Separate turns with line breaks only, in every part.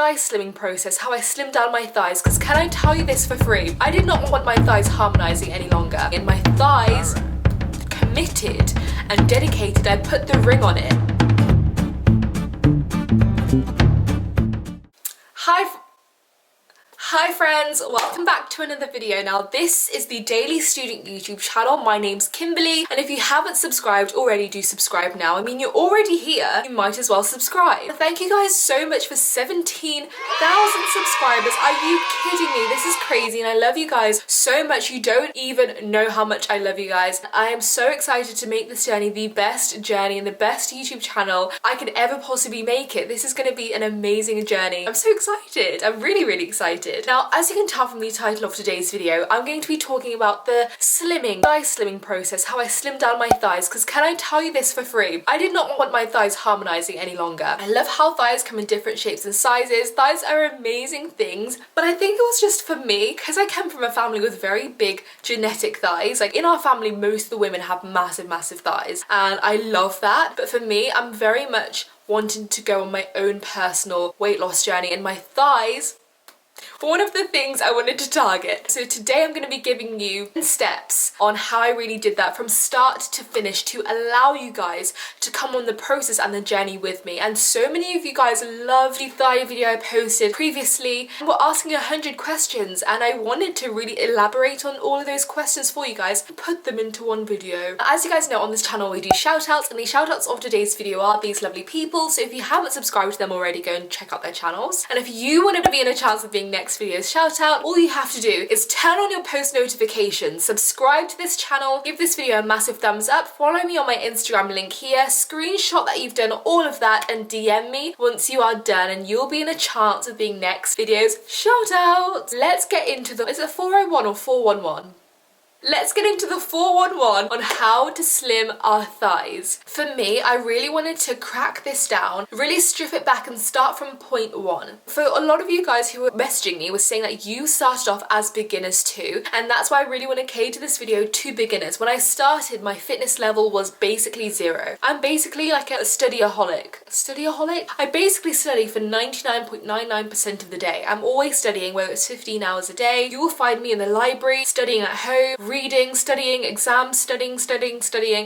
thigh slimming process, how I slimmed down my thighs, because can I tell you this for free? I did not want my thighs harmonizing any longer. And my thighs, committed and dedicated, I put the ring on it. Hi friends, welcome back to another video. Now this is the Daily Student YouTube channel. My name's Kimberly, and if you haven't subscribed already, do subscribe now. I mean, you're already here, you might as well subscribe. Thank you guys so much for 17,000 subscribers. Are you kidding me? This is crazy, and I love you guys so much. You don't even know how much I love you guys. I am so excited to make this journey the best journey and the best YouTube channel I could ever possibly make it. This is going to be an amazing journey. I'm so excited. I'm really excited. Now, as you can tell from the title of today's video, I'm going to be talking about the thigh slimming process, how I slimmed down my thighs, because can I tell you this for free? I did not want my thighs harmonizing any longer. I love how thighs come in different shapes and sizes. Thighs are amazing things, but I think it was just for me, because I come from a family with very big genetic thighs. Like in our family, most of the women have massive thighs, and I love that. But for me, I'm very much wanting to go on my own personal weight loss journey, and my thighs one of the things I wanted to target. So today I'm going to be giving you steps on how I really did that from start to finish to allow you guys to come on the process and the journey with me. And so many of you guys loved the thigh video I posted previously and were asking 100 questions, and I wanted to really elaborate on all of those questions for you guys and put them into one video. As you guys know, on this channel we do shout outs, and the shout outs of today's video are these lovely people. So if you haven't subscribed to them already, go and check out their channels. And if you want to be in a chance of being next video's shout out, all you have to do is turn on your post notifications, subscribe to this channel, give this video a massive thumbs up, follow me on my Instagram link here, screenshot that you've done all of that, and DM me once you are done, and you'll be in a chance of being next video's shout out. Let's get into the, is it 401 or 411? Let's get into the 411 on how to slim our thighs. For me, I really wanted to crack this down, really strip it back and start from point one. For a lot of you guys who were messaging me was saying that you started off as beginners too, and that's why I really want to cater this video to beginners. When I started, my fitness level was basically 0. I'm basically like a studyaholic. I basically study for 99.99% of the day. I'm always studying, whether it's 15 hours a day. You will find me in the library, studying at home, reading, studying, exams, studying.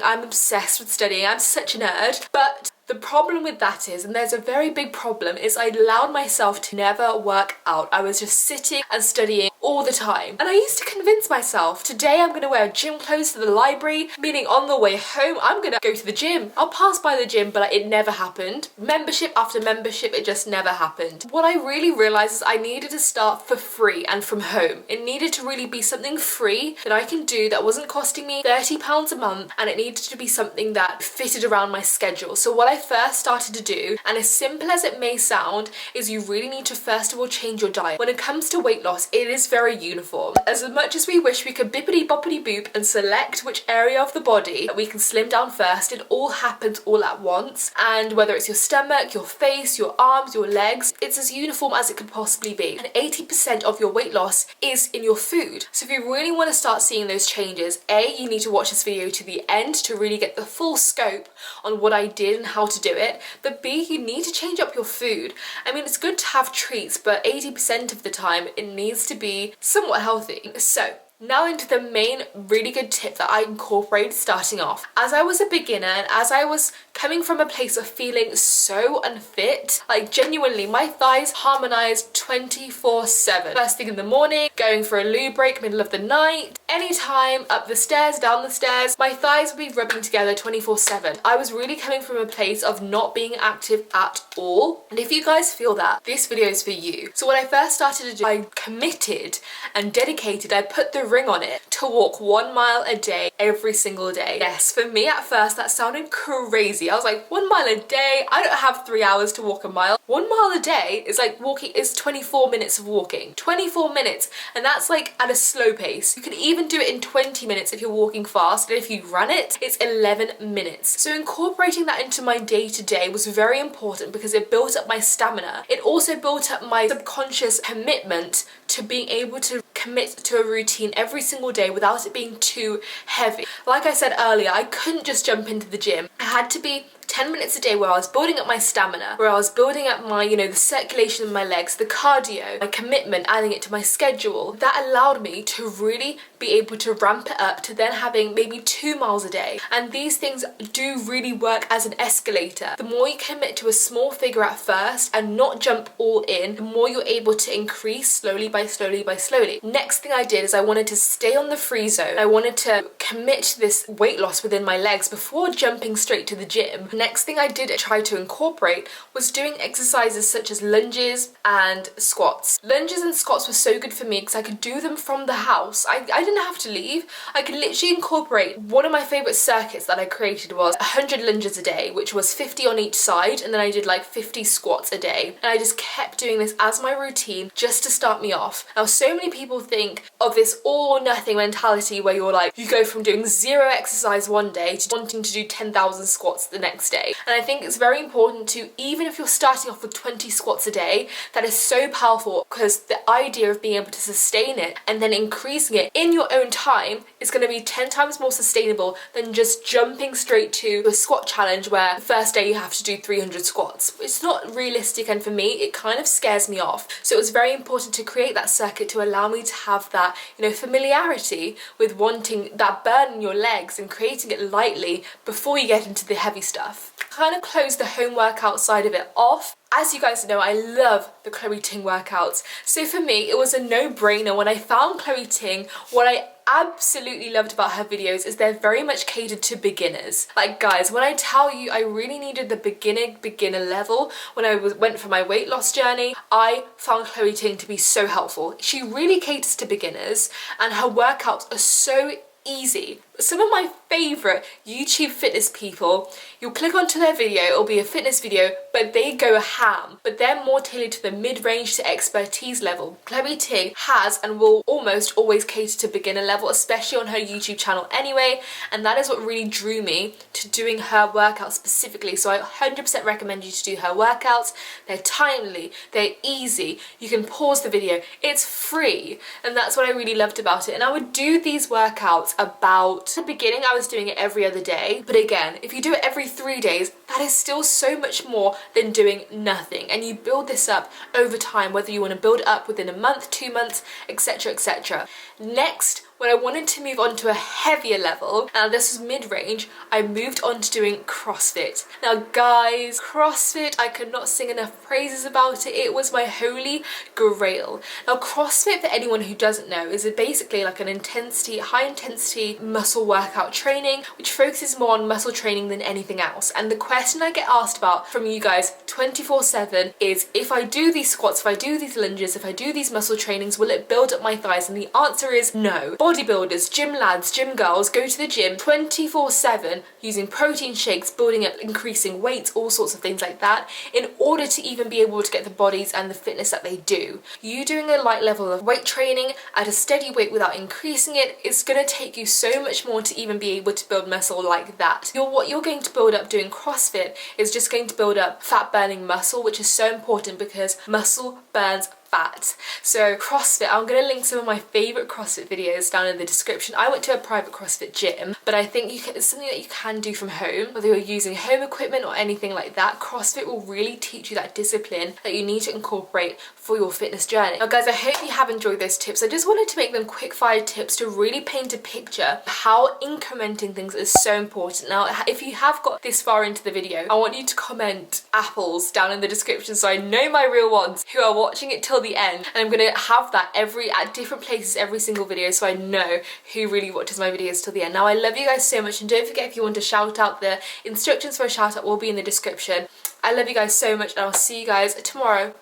I'm obsessed with studying. I'm such a nerd. But the problem with that is, and there's a very big problem, is I allowed myself to never work out. I was just sitting and studying all the time. And I used to convince myself, today I'm going to wear gym clothes to the library, meaning on the way home I'm going to go to the gym. I'll pass by the gym, but it never happened. Membership after membership, it just never happened. What I really realized is I needed to start for free and from home. It needed to really be something free that I can do that wasn't costing me £30 a month, and it needed to be something that fitted around my schedule. So what I first started to do, and as simple as it may sound, is you really need to first of all change your diet. When it comes to weight loss, it is very uniform. As much as we wish we could bippity boppity boop and select which area of the body that we can slim down first, it all happens all at once. And whether it's your stomach, your face, your arms, your legs, it's as uniform as it could possibly be. And 80% of your weight loss is in your food. So if you really want to start seeing those changes, A, you need to watch this video to the end to really get the full scope on what I did and how to do it. But B, you need to change up your food. I mean, it's good to have treats, but 80% of the time it needs to be somewhat healthy. So now into the main really good tip that I incorporated starting off. As I was a beginner and as I was coming from a place of feeling so unfit, like genuinely my thighs harmonized 24/7. First thing in the morning, going for a loo break, middle of the night, anytime, up the stairs, down the stairs, my thighs would be rubbing together 24/7. I was really coming from a place of not being active at all. And if you guys feel that, this video is for you. So what I first started to do, I committed and dedicated, I put the ring on it to walk 1 mile a day every single day. Yes, for me at first that sounded crazy. I was like, 1 mile a day? I don't have 3 hours to walk a mile. 1 mile a day is like walking, is 24 minutes of walking. 24 minutes, and that's like at a slow pace. You can even do it in 20 minutes if you're walking fast, and if you run it, it's 11 minutes. So incorporating that into my day-to-day was very important because it built up my stamina. It also built up my subconscious commitment to being able to commit to a routine every single day without it being too heavy. Like I said earlier, I couldn't just jump into the gym. I had to be 10 minutes a day where I was building up my stamina, where I was building up my, the circulation in my legs, the cardio, my commitment, adding it to my schedule, that allowed me to really be able to ramp it up to then having maybe 2 miles a day. And these things do really work as an escalator. The more you commit to a small figure at first and not jump all in, the more you're able to increase slowly by slowly by slowly. Next thing I did is I wanted to stay on the free zone. I wanted to commit to this weight loss within my legs before jumping straight to the gym. Next thing I did try to incorporate was doing exercises such as lunges and squats. Lunges and squats were so good for me because I could do them from the house. I didn't have to leave. I could literally incorporate. One of my favorite circuits that I created was 100 lunges a day, which was 50 on each side, and then I did like 50 squats a day. And I just kept doing this as my routine just to start me off. Now, so many people think of this all or nothing mentality where you're like, you go from doing 0 exercise one day to wanting to do 10,000 squats the next day. And I think it's very important to, even if you're starting off with 20 squats a day, that is so powerful because the idea of being able to sustain it and then increasing it in your own time is going to be 10 times more sustainable than just jumping straight to a squat challenge where the first day you have to do 300 squats. It's not realistic, and for me it kind of scares me off. So it was very important to create that circuit to allow me to have that, familiarity with wanting that burn in your legs and creating it lightly before you get into the heavy stuff. Kind of close the home workout side of it off. As you guys know, I love the CHLOE Ting workouts. So for me, it was a no-brainer when I found CHLOE Ting. What I absolutely loved about her videos is they're very much catered to beginners. Like, guys, when I tell you I really needed the beginner level when I went for my weight loss journey, I found CHLOE Ting to be so helpful. She really caters to beginners and her workouts are so easy. Some of my favourite YouTube fitness people, you'll click onto their video, it'll be a fitness video, but they go ham. But they're more tailored to the mid-range to expertise level. CHLOE Ting has and will almost always cater to beginner level, especially on her YouTube channel anyway, and that is what really drew me to doing her workouts specifically. So I 100% recommend you to do her workouts. They're timely, they're easy, you can pause the video, it's free, and that's what I really loved about it. And I would do these workouts about the beginning, I was doing it every other day, but again, if you do it every 3 days, that is still so much more than doing nothing. And you build this up over time, whether you want to build it up within a month, 2 months, etc, etc. Next, when I wanted to move on to a heavier level, now this was mid-range, I moved on to doing CrossFit. Now guys, CrossFit, I could not sing enough praises about it. It was my holy grail. Now CrossFit, for anyone who doesn't know, is basically like an high intensity muscle workout training, which focuses more on muscle training than anything else. And the question I get asked about from you guys 24/7 is, if I do these squats, if I do these lunges, if I do these muscle trainings, will it build up my thighs? And the answer is no. Bodybuilders, gym lads, gym girls go to the gym 24/7 using protein shakes, building up, increasing weights, all sorts of things like that, in order to even be able to get the bodies and the fitness that they do. You doing a light level of weight training at a steady weight without increasing it, it's going to take you so much more to even be able to build muscle like that. What you're going to build up doing CrossFit is just going to build up fat burning muscle, which is so important because muscle burns fat. So CrossFit, I'm going to link some of my favourite CrossFit videos down in the description. I went to a private CrossFit gym, but I think it's something that you can do from home, whether you're using home equipment or anything like that. CrossFit will really teach you that discipline that you need to incorporate for your fitness journey. Now guys, I hope you have enjoyed those tips. I just wanted to make them quick fire tips to really paint a picture of how incrementing things is so important. Now if you have got this far into the video, I want you to comment apples down in the description so I know my real ones who are watching it till the end, and I'm going to have that at different places every single video so I know who really watches my videos till the end. Now I love you guys so much, and don't forget, if you want to shout out, the instructions for a shout out will be in the description. I love you guys so much, and I'll see you guys tomorrow.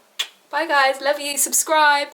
Bye guys, love you, subscribe.